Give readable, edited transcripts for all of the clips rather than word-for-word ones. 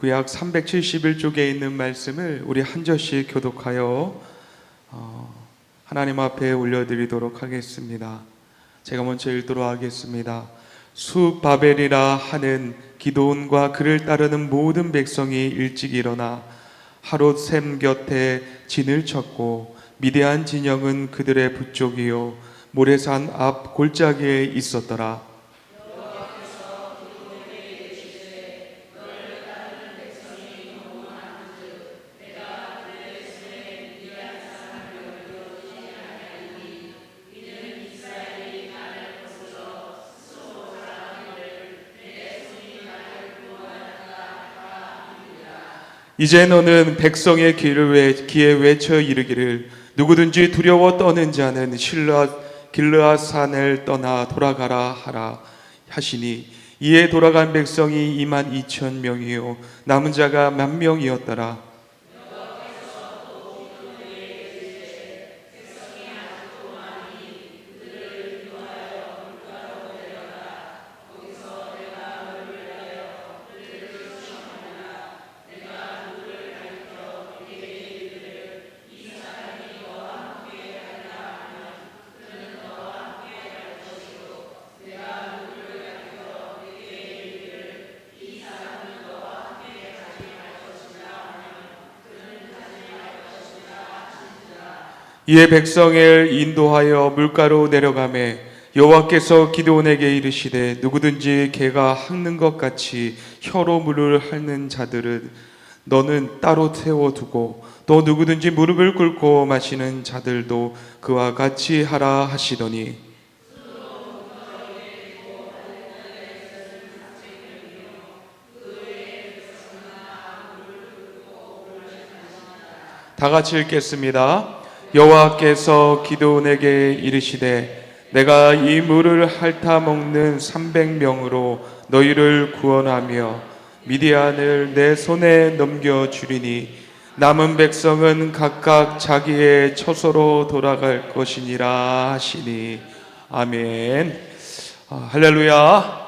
구약 371쪽에 있는 말씀을 우리 한 절씩 교독하여 하나님 앞에 올려드리도록 하겠습니다. 제가 먼저 읽도록 하겠습니다. 숫바벨이라 하는 기드온과 그를 따르는 모든 백성이 일찍 일어나 하롯샘 곁에 진을 쳤고 미디안 진영은 그들의 북쪽이요 모레산 앞 골짜기에 있었더라. 이제 너는 백성의 귀에 외쳐 이르기를 누구든지 두려워 떠는 자는 길르앗산을 떠나 돌아가라 하라 하시니 이에 돌아간 백성이 22,000명이요 남은 자가 10,000명이었더라. 이에 백성을 인도하여 물가로 내려가매 여호와께서 기드온에게 이르시되 누구든지 개가 핥는 것 같이 혀로 물을 핥는 자들은 너는 따로 세워두고 또 누구든지 무릎을 꿇고 마시는 자들도 그와 같이 하라 하시더니 다 같이 읽겠습니다. 여호와께서 기드온에게 이르시되 내가 이 물을 핥아 먹는 300명으로 너희를 구원하며 미디안을 내 손에 넘겨주리니 남은 백성은 각각 자기의 처소로 돌아갈 것이니라 하시니 아멘. 할렐루야.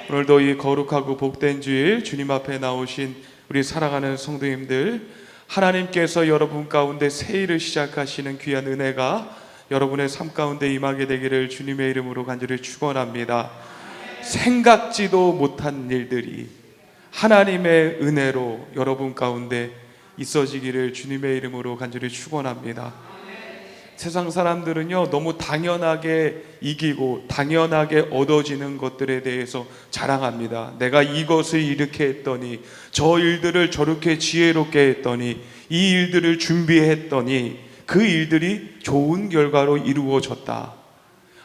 오늘도 이 거룩하고 복된 주일 주님 앞에 나오신 우리 사랑하는 성도님들, 하나님께서 여러분 가운데 새 일을 시작하시는 귀한 은혜가 여러분의 삶 가운데 임하게 되기를 주님의 이름으로 간절히 축원합니다. 생각지도 못한 일들이 하나님의 은혜로 여러분 가운데 있어지기를 주님의 이름으로 간절히 축원합니다. 세상 사람들은요 너무 당연하게 이기고 당연하게 얻어지는 것들에 대해서 자랑합니다. 내가 이것을 이렇게 했더니 저 일들을 저렇게 지혜롭게 했더니 이 일들을 준비했더니 그 일들이 좋은 결과로 이루어졌다.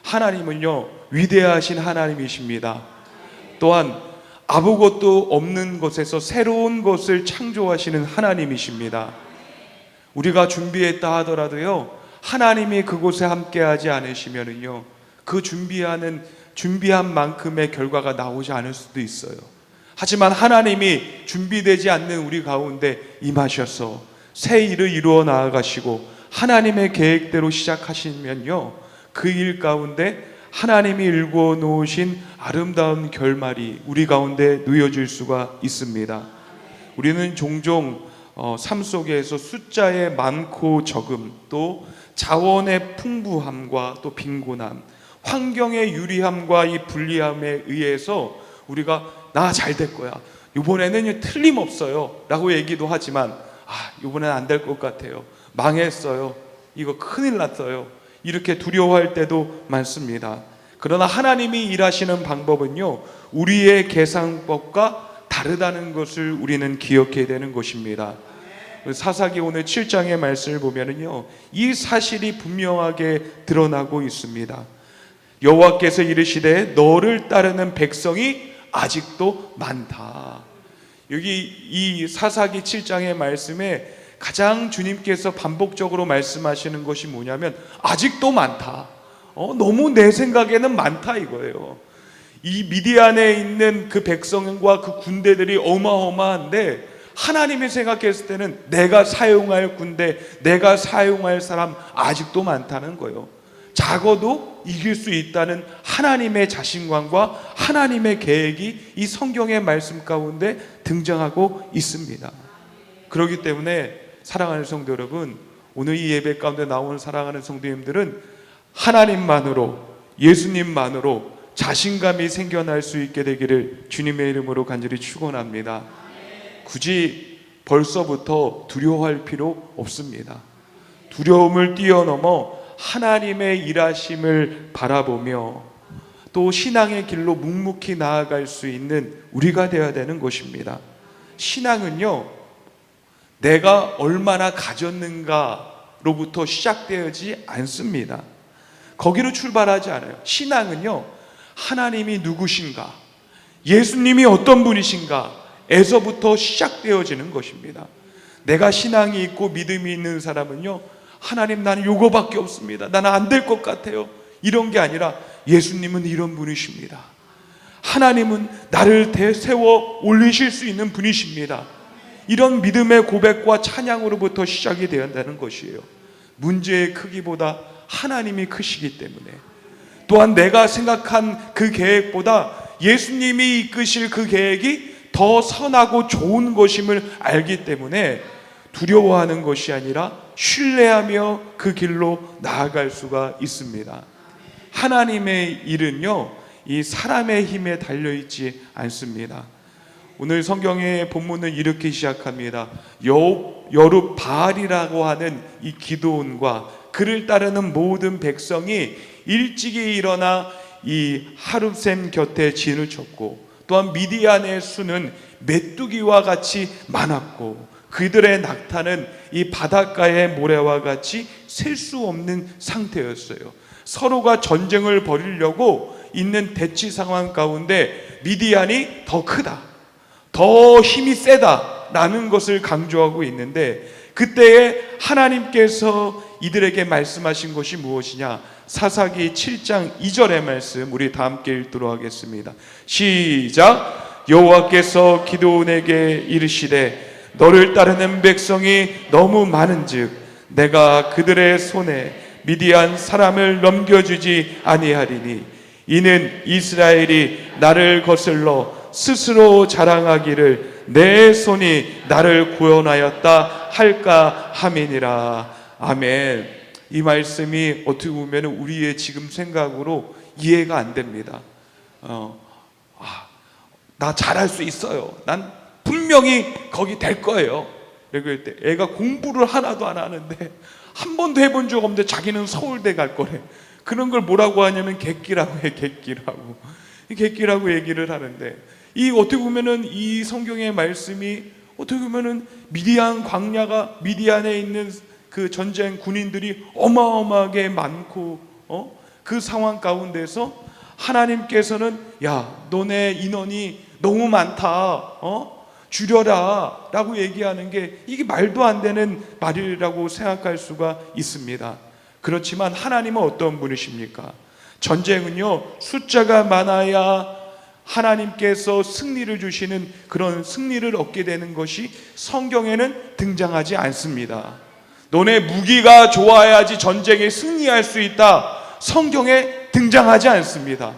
하나님은요 위대하신 하나님이십니다. 또한 아무것도 없는 것에서 새로운 것을 창조하시는 하나님이십니다. 우리가 준비했다 하더라도요 하나님이 그곳에 함께하지 않으시면은요 그 준비한 만큼의 결과가 나오지 않을 수도 있어요. 하지만 하나님이 준비되지 않는 우리 가운데 임하셔서 새 일을 이루어 나아가시고 하나님의 계획대로 시작하시면요 그 일 가운데 하나님이 일궈 놓으신 아름다운 결말이 우리 가운데 누여질 수가 있습니다. 우리는 종종 삶 속에서 숫자의 많고 적음, 또 자원의 풍부함과 또 빈곤함, 환경의 유리함과 이 불리함에 의해서 우리가 나 잘 될 거야, 이번에는 틀림없어요 라고 얘기도 하지만 이번엔 안 될 것 같아요, 망했어요, 이거 큰일 났어요, 이렇게 두려워할 때도 많습니다. 그러나 하나님이 일하시는 방법은요 우리의 계산법과 다르다는 것을 우리는 기억해야 되는 것입니다. 사사기 오늘 7장의 말씀을 보면은요 이 사실이 분명하게 드러나고 있습니다. 여호와께서 이르시되 너를 따르는 백성이 아직도 많다. 여기 이 사사기 7장의 말씀에 가장 주님께서 반복적으로 말씀하시는 것이 뭐냐면 아직도 많다. 너무 내 생각에는 많다 이거예요. 이 미디안에 있는 그 백성과 그 군대들이 어마어마한데 하나님이 생각했을 때는 내가 사용할 군대, 내가 사용할 사람 아직도 많다는 거예요. 작아도 이길 수 있다는 하나님의 자신감과 하나님의 계획이 이 성경의 말씀 가운데 등장하고 있습니다. 그렇기 때문에 사랑하는 성도 여러분, 오늘 이 예배 가운데 나오는 사랑하는 성도님들은 하나님만으로, 예수님만으로 자신감이 생겨날 수 있게 되기를 주님의 이름으로 간절히 축원합니다. 굳이 벌써부터 두려워할 필요 없습니다. 두려움을 뛰어넘어 하나님의 일하심을 바라보며 또 신앙의 길로 묵묵히 나아갈 수 있는 우리가 되어야 되는 것입니다. 신앙은요, 내가 얼마나 가졌는가로부터 시작되지 않습니다. 거기로 출발하지 않아요. 신앙은요, 하나님이 누구신가, 예수님이 어떤 분이신가 에서부터 시작되어지는 것입니다. 내가 신앙이 있고 믿음이 있는 사람은요, 하나님 나는 요거밖에 없습니다, 나는 안 될 것 같아요, 이런 게 아니라 예수님은 이런 분이십니다, 하나님은 나를 세워 올리실 수 있는 분이십니다, 이런 믿음의 고백과 찬양으로부터 시작이 되어야 한다는 것이에요. 문제의 크기보다 하나님이 크시기 때문에, 또한 내가 생각한 그 계획보다 예수님이 이끄실 그 계획이 더 선하고 좋은 것임을 알기 때문에 두려워하는 것이 아니라 신뢰하며 그 길로 나아갈 수가 있습니다. 하나님의 일은요, 이 사람의 힘에 달려있지 않습니다. 오늘 성경의 본문은 이렇게 시작합니다. 여룹 바알이라고 하는 이 기드온과 그를 따르는 모든 백성이 일찍이 일어나 이 하룹샘 곁에 진을 쳤고, 또한 미디안의 수는 메뚜기와 같이 많았고 그들의 낙타는 이 바닷가의 모래와 같이 셀 수 없는 상태였어요. 서로가 전쟁을 벌이려고 있는 대치 상황 가운데 미디안이 더 크다, 더 힘이 세다 라는 것을 강조하고 있는데, 그때에 하나님께서 이들에게 말씀하신 것이 무엇이냐? 사사기 7장 2절의 말씀 우리 다 함께 읽도록 하겠습니다. 시작. 여호와께서 기드온에게 이르시되 너를 따르는 백성이 너무 많은즉 내가 그들의 손에 미디안 사람을 넘겨주지 아니하리니 이는 이스라엘이 나를 거슬러 스스로 자랑하기를 내 손이 나를 구원하였다 할까 함이니라. 아멘. 이 말씀이 어떻게 보면 우리의 지금 생각으로 이해가 안 됩니다. 나 잘할 수 있어요, 난 분명히 거기 될 거예요. 그럴 때 애가 공부를 하나도 안 하는데, 한 번도 해본 적 없는데 자기는 서울대 갈 거래. 그런 걸 뭐라고 하냐면 객기라고 해. 객기라고 얘기를 하는데, 이 어떻게 보면은 이 성경의 말씀이 어떻게 보면은 미디안 광야가, 미디안에 있는 그 전쟁 군인들이 어마어마하게 많고 그 상황 가운데서 하나님께서는 야, 너네 인원이 너무 많다, 줄여라 라고 얘기하는 게, 이게 말도 안 되는 말이라고 생각할 수가 있습니다. 그렇지만 하나님은 어떤 분이십니까? 전쟁은요, 숫자가 많아야 하나님께서 승리를 주시는 그런 승리를 얻게 되는 것이 성경에는 등장하지 않습니다. 너네 무기가 좋아야지 전쟁에 승리할 수 있다, 성경에 등장하지 않습니다.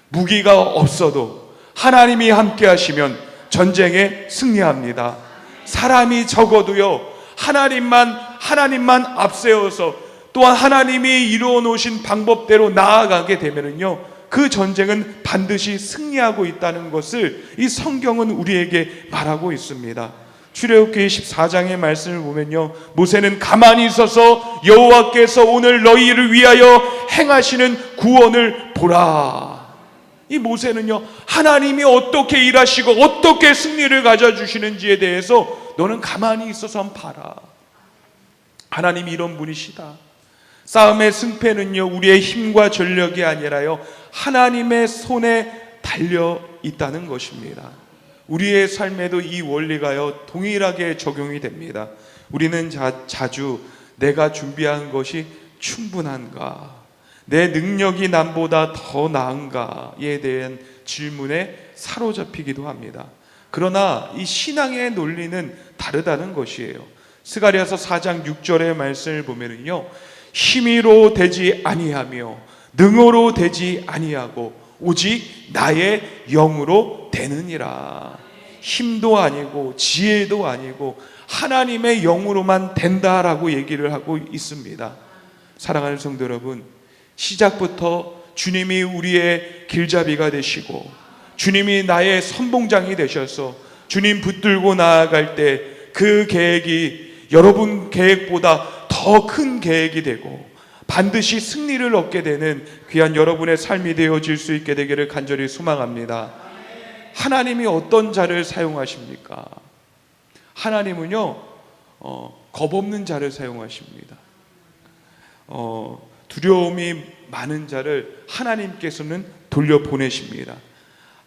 무기가 없어도 하나님이 함께 하시면 전쟁에 승리합니다. 사람이 적어도요, 하나님만 앞세워서 또한 하나님이 이루어 놓으신 방법대로 나아가게 되면은요, 그 전쟁은 반드시 승리하고 있다는 것을 이 성경은 우리에게 말하고 있습니다. 출애굽기 14장의 말씀을 보면요, 모세는 가만히 있어서 여호와께서 오늘 너희를 위하여 행하시는 구원을 보라. 이 모세는요, 하나님이 어떻게 일하시고 어떻게 승리를 가져주시는지에 대해서 너는 가만히 있어서 한번 봐라. 하나님이 이런 분이시다. 싸움의 승패는요, 우리의 힘과 전력이 아니라요, 하나님의 손에 달려 있다는 것입니다. 우리의 삶에도 이 원리가요, 동일하게 적용이 됩니다. 우리는 자주 내가 준비한 것이 충분한가, 내 능력이 남보다 더 나은가에 대한 질문에 사로잡히기도 합니다. 그러나 이 신앙의 논리는 다르다는 것이에요. 스가랴서 4장 6절의 말씀을 보면은요, 힘으로 되지 아니하며 능으로 되지 아니하고 오직 나의 영으로 되느니라. 힘도 아니고 지혜도 아니고 하나님의 영으로만 된다라고 얘기를 하고 있습니다. 사랑하는 성도 여러분, 시작부터 주님이 우리의 길잡이가 되시고 주님이 나의 선봉장이 되셔서 주님 붙들고 나아갈 때 그 계획이 여러분 계획보다 더 큰 계획이 되고 반드시 승리를 얻게 되는 귀한 여러분의 삶이 되어질 수 있게 되기를 간절히 소망합니다. 하나님이 어떤 자를 사용하십니까? 하나님은요 겁없는 자를 사용하십니다. 두려움이 많은 자를 하나님께서는 돌려보내십니다.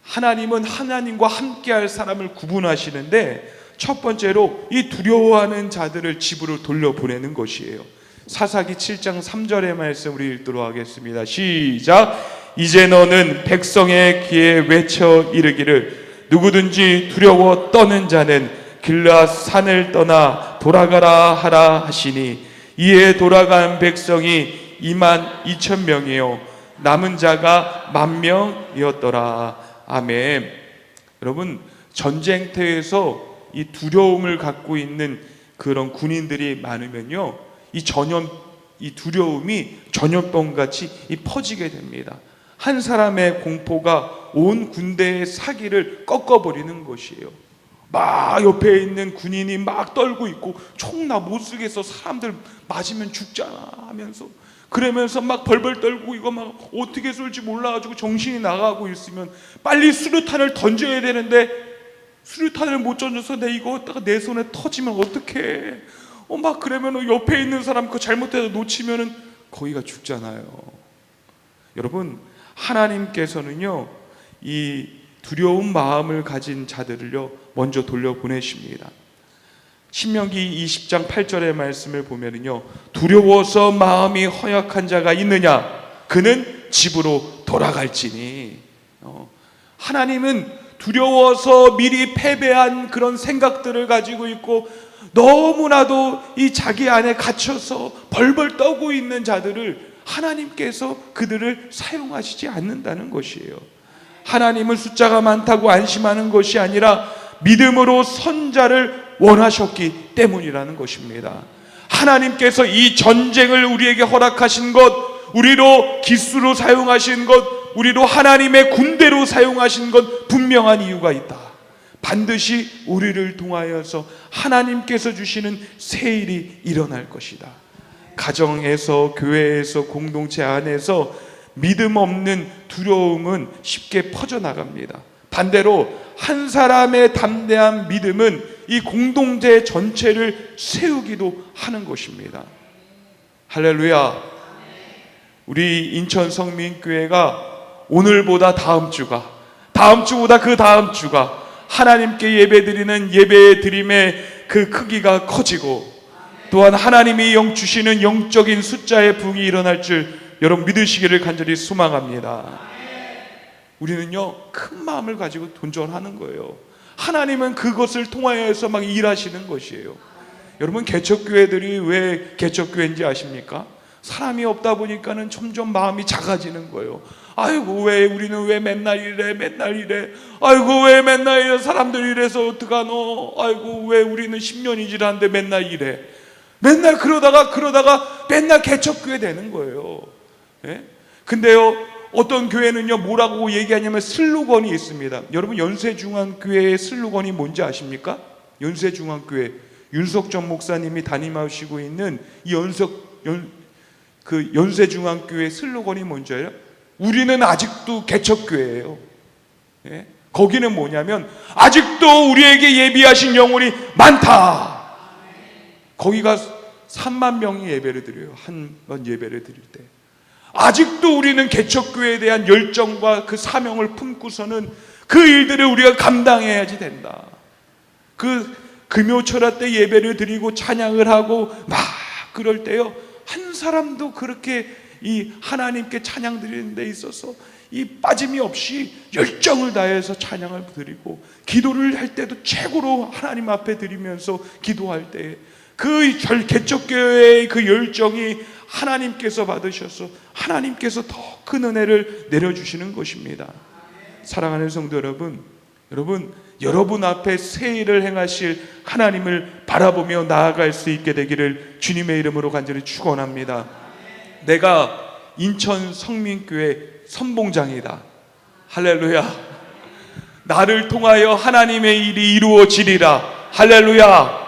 하나님은 하나님과 함께할 사람을 구분하시는데 첫 번째로 이 두려워하는 자들을 집으로 돌려보내는 것이에요. 사사기 7장 3절의 말씀 우리 읽도록 하겠습니다. 시작. 이제 너는 백성의 귀에 외쳐 이르기를 누구든지 두려워 떠는 자는 길르앗 산을 떠나 돌아가라 하라 하시니 이에 돌아간 백성이 22,000명이요 남은 자가 10,000명이었더라. 아멘. 여러분, 전쟁터에서 이 두려움을 갖고 있는 그런 군인들이 많으면요 이 두려움이 전염병같이 퍼지게 됩니다. 한 사람의 공포가 온 군대의 사기를 꺾어버리는 것이에요. 막 옆에 있는 군인이 막 떨고 있고 총 나 못 쓰겠어, 사람들 맞으면 죽잖아 하면서 그러면서 막 벌벌 떨고 이거 막 어떻게 쏠지 몰라가지고 정신이 나가고 있으면 빨리 수류탄을 던져야 되는데 수류탄을 못 던져서 내 손에 터지면 어떡해. 막 그러면 옆에 있는 사람 그 잘못해서 놓치면은 거기가 죽잖아요. 여러분, 하나님께서는요 이 두려운 마음을 가진 자들을요 먼저 돌려보내십니다. 신명기 20장 8절의 말씀을 보면은요 두려워서 마음이 허약한 자가 있느냐 그는 집으로 돌아갈지니. 하나님은 두려워서 미리 패배한 그런 생각들을 가지고 있고 너무나도 이 자기 안에 갇혀서 벌벌 떠고 있는 자들을 하나님께서 그들을 사용하시지 않는다는 것이에요. 하나님은 숫자가 많다고 안심하는 것이 아니라 믿음으로 선 자를 원하셨기 때문이라는 것입니다. 하나님께서 이 전쟁을 우리에게 허락하신 것, 우리로 기수로 사용하신 것, 우리로 하나님의 군대로 사용하신 것 분명한 이유가 있다. 반드시 우리를 통하여서 하나님께서 주시는 새 일이 일어날 것이다. 가정에서, 교회에서, 공동체 안에서 믿음 없는 두려움은 쉽게 퍼져나갑니다. 반대로 한 사람의 담대한 믿음은 이 공동체 전체를 세우기도 하는 것입니다. 할렐루야. 우리 인천 성민교회가 오늘보다 다음 주보다 그 다음 주가 하나님께 예배드리는 예배 드림의 그 크기가 커지고 또한 하나님이 주시는 영적인 숫자의 부흥이 일어날 줄 여러분 믿으시기를 간절히 소망합니다. 우리는요 큰 마음을 가지고 도전하는 거예요. 하나님은 그것을 통하여서 막 일하시는 것이에요. 여러분, 개척교회들이 왜 개척교회인지 아십니까? 사람이 없다 보니까는 점점 마음이 작아지는 거예요. 아이고 왜 우리는 왜 맨날 이래 아이고 왜 맨날 이래, 사람들이 이래서 어떡하노, 아이고 왜 우리는 10년이 지났는데 맨날 이래. 맨날 그러다가 맨날 개척교회 되는 거예요. 예? 근데요 어떤 교회는요 뭐라고 얘기하냐면 슬로건이 있습니다. 여러분, 연세중앙교회의 슬로건이 뭔지 아십니까? 연세중앙교회 윤석전 목사님이 담임하시고 있는 이 연세중앙교회 슬로건이 뭔지 알아요? 우리는 아직도 개척교회예요. 예? 거기는 뭐냐면 아직도 우리에게 예비하신 영혼이 많다. 거기가 3만 명이 예배를 드려요. 한 번 예배를 드릴 때. 아직도 우리는 개척교회에 대한 열정과 그 사명을 품고서는 그 일들을 우리가 감당해야지 된다. 그 금요철화 때 예배를 드리고 찬양을 하고 막 그럴 때요 한 사람도 그렇게 이 하나님께 찬양 드리는 데 있어서 이 빠짐이 없이 열정을 다해서 찬양을 드리고 기도를 할 때도 최고로 하나님 앞에 드리면서 기도할 때 그 개척교회의 그 열정이 하나님께서 받으셔서 하나님께서 더 큰 은혜를 내려주시는 것입니다. 사랑하는 성도 여러분, 여러분 앞에 새 일을 행하실 하나님을 바라보며 나아갈 수 있게 되기를 주님의 이름으로 간절히 축원합니다. 내가 인천 성민교회 선봉장이다. 할렐루야. 나를 통하여 하나님의 일이 이루어지리라. 할렐루야.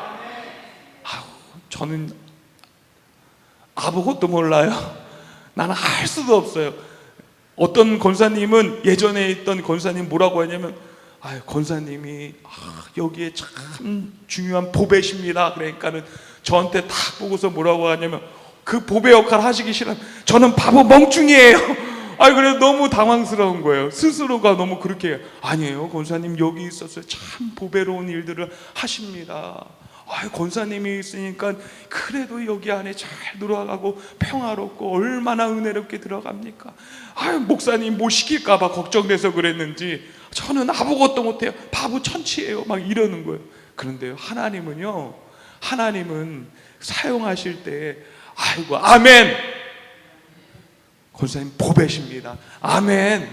저는 아무것도 몰라요. 나는 할 수도 없어요. 어떤 권사님은, 예전에 있던 권사님 뭐라고 하냐면, 권사님이 여기에 참 중요한 보배십니다. 그러니까는 저한테 딱 보고서 뭐라고 하냐면, 그 보배 역할 하시기 싫으면 저는 바보 멍충이에요. 그래서 너무 당황스러운 거예요. 스스로가 너무 그렇게 해요. 아니에요, 권사님 여기 있어서 참 보배로운 일들을 하십니다. 권사님이 있으니까 그래도 여기 안에 잘 들어가고 평화롭고 얼마나 은혜롭게 들어갑니까? 목사님 뭐 시킬까봐 걱정돼서 그랬는지 저는 아무것도 못해요. 바보 천치예요. 막 이러는 거예요. 그런데요, 하나님은 사용하실 때 아멘, 권사님 보배십니다. 아멘.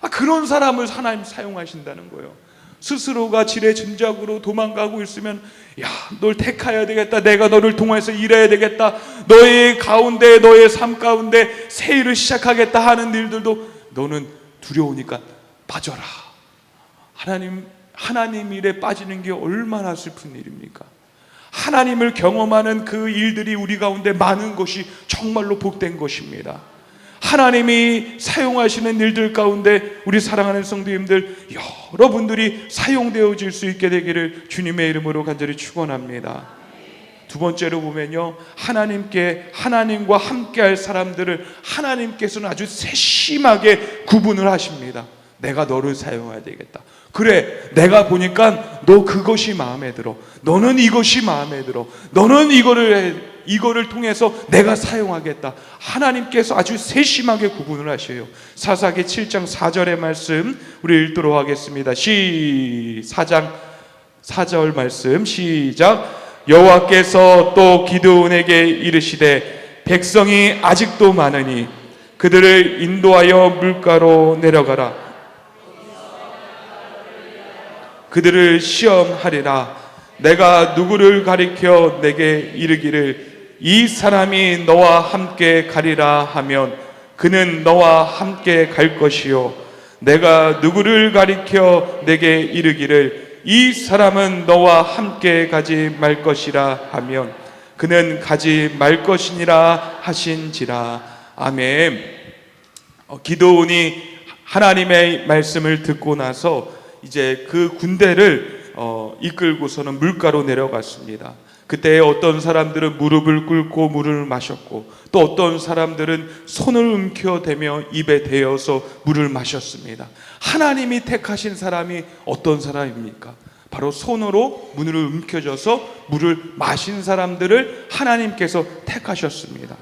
그런 사람을 하나님 사용하신다는 거예요. 스스로가 지레짐작으로 도망가고 있으면, 널 택해야 되겠다, 내가 너를 통해서 일해야 되겠다, 너의 가운데, 너의 삶 가운데 새 일을 시작하겠다 하는 일들도 너는 두려우니까 빠져라. 하나님 일에 빠지는 게 얼마나 슬픈 일입니까? 하나님을 경험하는 그 일들이 우리 가운데 많은 것이 정말로 복된 것입니다. 하나님이 사용하시는 일들 가운데 우리 사랑하는 성도님들 여러분들이 사용되어질 수 있게 되기를 주님의 이름으로 간절히 축원합니다. 두 번째로 보면요, 하나님과 함께할 사람들을 하나님께서는 아주 세심하게 구분을 하십니다. 내가 너를 사용해야 되겠다. 그래, 내가 보니까 너 그것이 마음에 들어. 너는 이것이 마음에 들어. 너는 이거를 통해서 내가 사용하겠다. 하나님께서 아주 세심하게 구분을 하셔요. 사사기 7장 4절의 말씀 우리 읽도록 하겠습니다. 4장 4절 말씀 시작. 여호와께서 또 기드온에게 이르시되 백성이 아직도 많으니 그들을 인도하여 물가로 내려가라. 그들을 시험하리라. 내가 누구를 가리켜 내게 이르기를 이 사람이 너와 함께 가리라 하면 그는 너와 함께 갈 것이요, 내가 누구를 가리켜 내게 이르기를 이 사람은 너와 함께 가지 말 것이라 하면 그는 가지 말 것이니라 하신지라. 아멘. 기드온이 하나님의 말씀을 듣고 나서 이제 그 군대를 이끌고서는 물가로 내려갔습니다. 그때 어떤 사람들은 무릎을 꿇고 물을 마셨고, 또 어떤 사람들은 손을 움켜대며 입에 대어서 물을 마셨습니다. 하나님이 택하신 사람이 어떤 사람입니까? 바로 손으로 문을 움켜줘서 물을 마신 사람들을 하나님께서 택하셨습니다.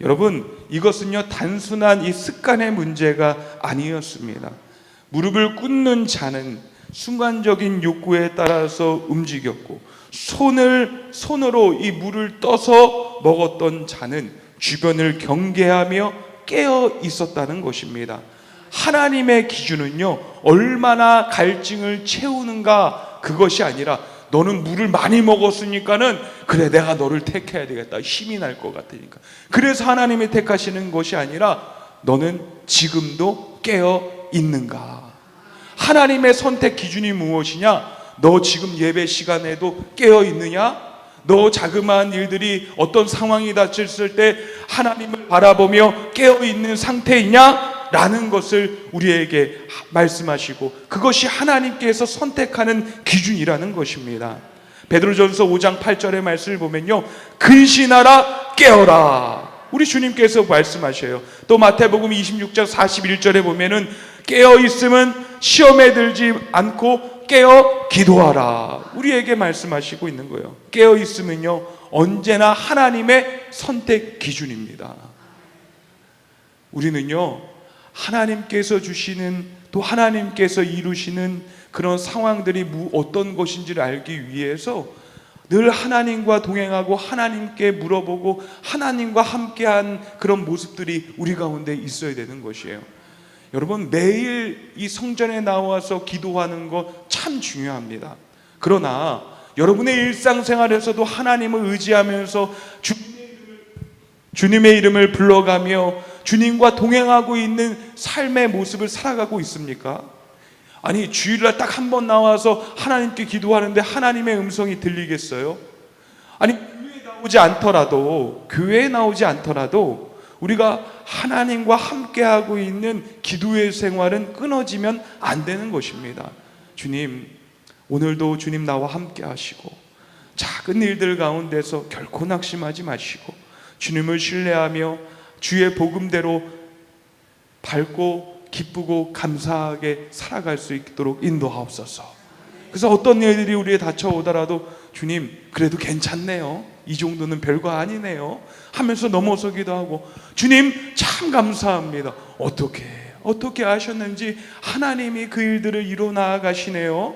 여러분, 이것은요 단순한 이 습관의 문제가 아니었습니다. 무릎을 꿇는 자는 순간적인 욕구에 따라서 움직였고, 손으로 이 물을 떠서 먹었던 자는 주변을 경계하며 깨어 있었다는 것입니다. 하나님의 기준은요 얼마나 갈증을 채우는가, 그것이 아니라 너는 물을 많이 먹었으니까는 그래, 내가 너를 택해야 되겠다, 힘이 날 것 같으니까. 그래서 하나님이 택하시는 것이 아니라 너는 지금도 깨어 있는가. 하나님의 선택 기준이 무엇이냐? 너 지금 예배 시간에도 깨어 있느냐? 너 자그마한 일들이 어떤 상황이 닥쳤을 때 하나님을 바라보며 깨어 있는 상태이냐? 라는 것을 우리에게 말씀하시고, 그것이 하나님께서 선택하는 기준이라는 것입니다. 베드로전서 5장 8절의 말씀을 보면요, 근신하라, 깨어라, 우리 주님께서 말씀하셔요. 또 마태복음 26장 41절에 보면은 깨어 있음은 시험에 들지 않고 깨어 기도하라, 우리에게 말씀하시고 있는 거예요. 깨어 있으면요 언제나 하나님의 선택 기준입니다. 우리는요 하나님께서 주시는, 또 하나님께서 이루시는 그런 상황들이 어떤 것인지를 알기 위해서 늘 하나님과 동행하고 하나님께 물어보고 하나님과 함께한 그런 모습들이 우리 가운데 있어야 되는 것이에요. 여러분, 매일 이 성전에 나와서 기도하는 거 참 중요합니다. 그러나 여러분의 일상생활에서도 하나님을 의지하면서 주님의 이름을 불러가며 주님과 동행하고 있는 삶의 모습을 살아가고 있습니까? 아니, 주일날 딱 한 번 나와서 하나님께 기도하는데 하나님의 음성이 들리겠어요? 아니, 교회에 나오지 않더라도 우리가 하나님과 함께하고 있는 기도의 생활은 끊어지면 안 되는 것입니다. 주님, 오늘도 주님 나와 함께 하시고 작은 일들 가운데서 결코 낙심하지 마시고 주님을 신뢰하며 주의 복음대로 밝고 기쁘고 감사하게 살아갈 수 있도록 인도하옵소서. 그래서 어떤 일들이 우리에 닥쳐오더라도 주님, 그래도 괜찮네요, 이 정도는 별거 아니네요 하면서 넘어서기도 하고, 주님 참 감사합니다, 어떻게 하셨는지 하나님이 그 일들을 이뤄 나가시네요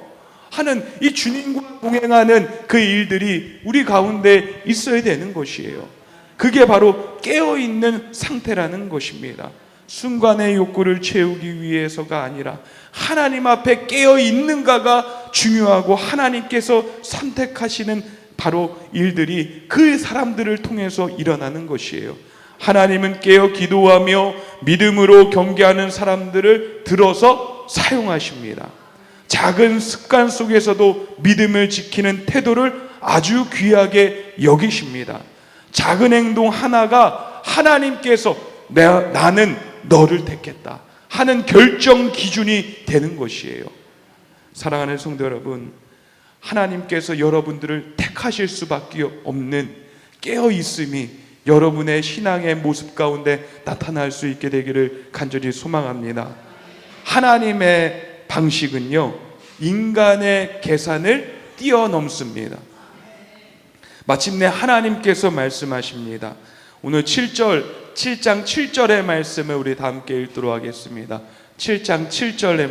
하는 이 주님과 동행하는 그 일들이 우리 가운데 있어야 되는 것이에요. 그게 바로 깨어있는 상태라는 것입니다. 순간의 욕구를 채우기 위해서가 아니라 하나님 앞에 깨어있는가가 중요하고, 하나님께서 선택하시는 바로 일들이 그 사람들을 통해서 일어나는 것이에요. 하나님은 깨어 기도하며 믿음으로 경계하는 사람들을 들어서 사용하십니다. 작은 습관 속에서도 믿음을 지키는 태도를 아주 귀하게 여기십니다. 작은 행동 하나가 하나님께서 나는 너를 택했다 하는 결정 기준이 되는 것이에요. 사랑하는 성도 여러분, 하나님께서 여러분들을 택하실 수밖에 없는 깨어있음이 여러분의 신앙의 모습 가운데 나타날 수 있게 되기를 간절히 소망합니다. 하나님의 방식은요, 인간의 계산을 뛰어넘습니다. 마침내 하나님께서 말씀하십니다. 오늘 7장 7절의 말씀을 우리 다 함께 읽도록 하겠습니다. 7장 7절의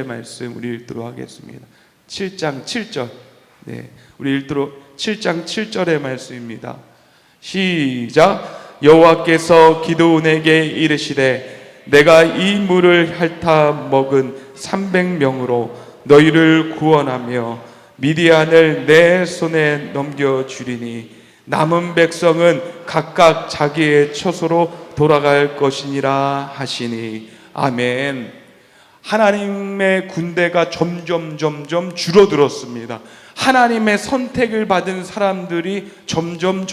말씀 우리 읽도록 하겠습니다. 7장 7절, 우리 읽도록 7장 7절의 말씀입니다. 시작. 여호와께서 기드온에게 이르시되 내가 이 물을 핥아 먹은 300명으로 너희를 구원하며 미디안을 내 손에 넘겨주리니 남은 백성은 각각 자기의 처소로 돌아갈 것이니라 하시니. 아멘. 하나님의 군대가 점점 줄어들었습니다. 하나님의 선택을 받은 사람들이 점점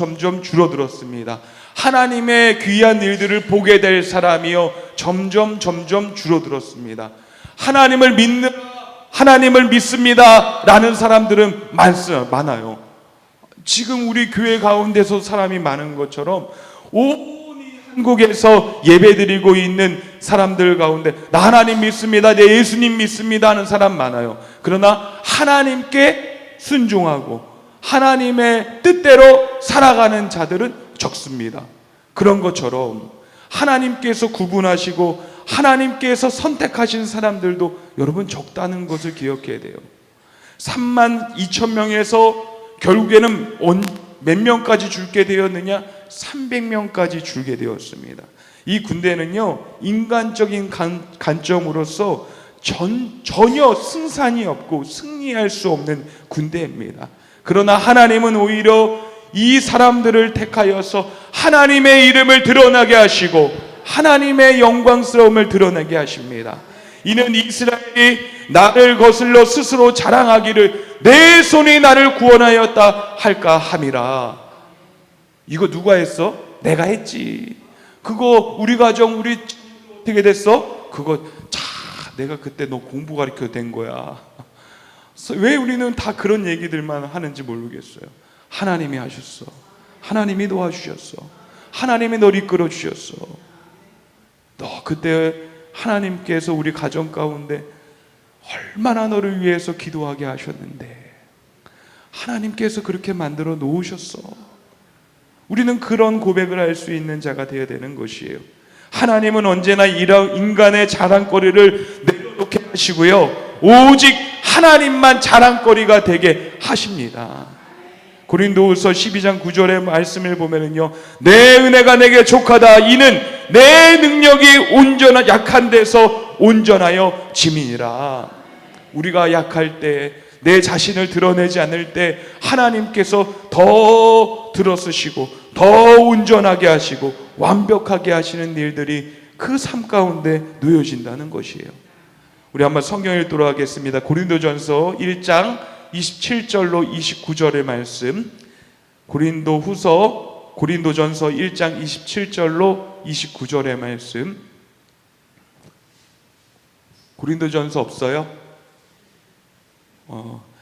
줄어들었습니다. 하나님의 귀한 일들을 보게 될 사람이요 점점 줄어들었습니다. 하나님을 믿습니다 라는 사람들은 많아요. 지금 우리 교회 가운데서 사람이 많은 것처럼 온 한국에서 예배드리고 있는 사람들 가운데 나 하나님 믿습니다, 내 예수님 믿습니다 하는 사람 많아요. 그러나 하나님께 순종하고 하나님의 뜻대로 살아가는 자들은 적습니다. 그런 것처럼 하나님께서 구분하시고 하나님께서 선택하신 사람들도 여러분 적다는 것을 기억해야 돼요. 32,000명에서 결국에는 몇 명까지 줄게 되었느냐? 300명까지 줄게 되었습니다. 이 군대는요, 인간적인 관점으로서 전혀 승산이 없고 승리할 수 없는 군대입니다. 그러나 하나님은 오히려 이 사람들을 택하여서 하나님의 이름을 드러나게 하시고 하나님의 영광스러움을 드러나게 하십니다. 이는 이스라엘이 나를 거슬러 스스로 자랑하기를 내 손이 나를 구원하였다 할까 함이라. 이거 누가 했어? 내가 했지. 그거 우리 가정 우리 어떻게 됐어? 그거 내가 그때 너 공부 가르쳐 된 거야. 왜 우리는 다 그런 얘기들만 하는지 모르겠어요. 하나님이 하셨어. 하나님이 도와주셨어. 하나님이 널 이끌어 주셨어. 너 그때 하나님께서 우리 가정 가운데 얼마나 너를 위해서 기도하게 하셨는데 하나님께서 그렇게 만들어 놓으셨어. 우리는 그런 고백을 할 수 있는 자가 되어야 되는 것이에요. 하나님은 언제나 이런 인간의 자랑거리를 내려놓게 하시고요, 오직 하나님만 자랑거리가 되게 하십니다. 고린도후서 12장 9절의 말씀을 보면은요, 내 은혜가 내게 족하다. 이는 내 능력이 약한 데서 온전하여 짐이니라. 우리가 약할 때, 내 자신을 드러내지 않을 때 하나님께서 더 들어쓰시고 더 온전하게 하시고 완벽하게 하시는 일들이 그 삶 가운데 놓여진다는 것이에요. 우리 한번 성경 읽도록 하겠습니다. 고린도전서 1장 27절로 29절의 말씀, 고린도전서 1장 27절로 29절의 말씀. 고린도전서 없어요?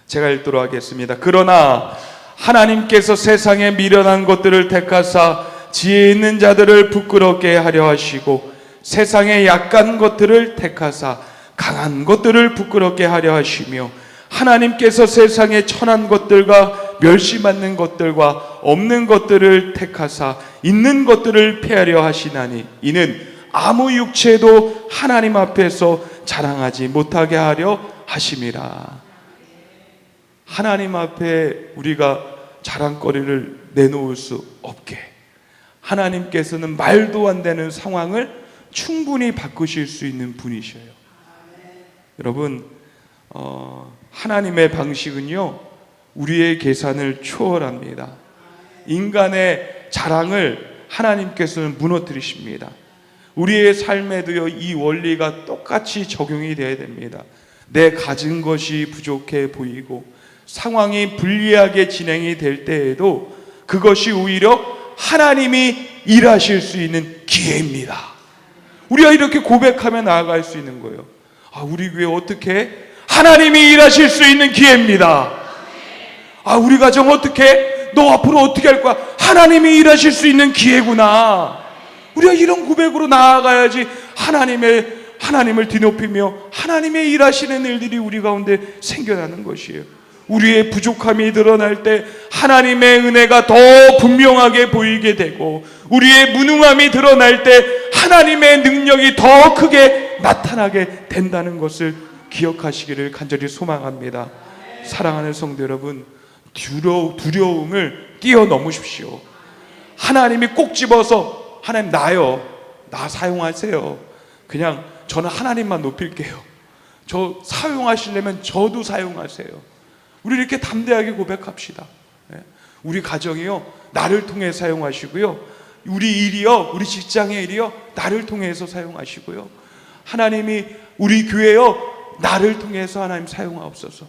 제가 읽도록 하겠습니다. 그러나 하나님께서 세상에 미련한 것들을 택하사 지혜 있는 자들을 부끄럽게 하려 하시고, 세상에 약한 것들을 택하사 강한 것들을 부끄럽게 하려 하시며, 하나님께서 세상에 천한 것들과 멸시받는 것들과 없는 것들을 택하사 있는 것들을 폐하려 하시나니, 이는 아무 육체도 하나님 앞에서 자랑하지 못하게 하려 하심이라. 하나님 앞에 우리가 자랑거리를 내놓을 수 없게 하나님께서는 말도 안 되는 상황을 충분히 바꾸실 수 있는 분이셔요. 여러분, 하나님의 방식은요, 우리의 계산을 초월합니다. 인간의 자랑을 하나님께서는 무너뜨리십니다. 우리의 삶에도요, 이 원리가 똑같이 적용이 되어야 됩니다. 내 가진 것이 부족해 보이고 상황이 불리하게 진행이 될 때에도 그것이 오히려 하나님이 일하실 수 있는 기회입니다. 우리가 이렇게 고백하며 나아갈 수 있는 거예요. 우리 교회 어떻게? 하나님이 일하실 수 있는 기회입니다. 우리 가정 어떻게? 너 앞으로 어떻게 할 거야? 하나님이 일하실 수 있는 기회구나. 우리가 이런 고백으로 나아가야지 하나님을 뒤높이며 하나님의 일하시는 일들이 우리 가운데 생겨나는 것이에요. 우리의 부족함이 드러날 때 하나님의 은혜가 더 분명하게 보이게 되고, 우리의 무능함이 드러날 때 하나님의 능력이 더 크게 나타나게 된다는 것을 기억하시기를 간절히 소망합니다. 사랑하는 성도 여러분, 두려움을 뛰어넘으십시오. 하나님이 꼭 집어서 하나님 나 사용하세요. 그냥 저는 하나님만 높일게요. 저 사용하시려면 저도 사용하세요. 우리 이렇게 담대하게 고백합시다. 우리 가정이요, 나를 통해 사용하시고요. 우리 일이요, 우리 직장의 일이요, 나를 통해서 사용하시고요. 하나님이 우리 교회요, 나를 통해서 하나님 사용하옵소서.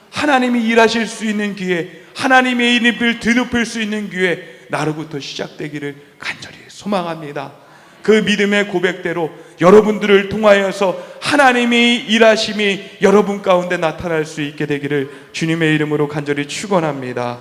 하나님이 일하실 수 있는 기회, 하나님의 이름을 드높일 수 있는 기회, 나로부터 시작되기를 간절히 소망합니다. 그 믿음의 고백대로 여러분들을 통하여서 하나님이 일하심이 여러분 가운데 나타날 수 있게 되기를 주님의 이름으로 간절히 축원합니다.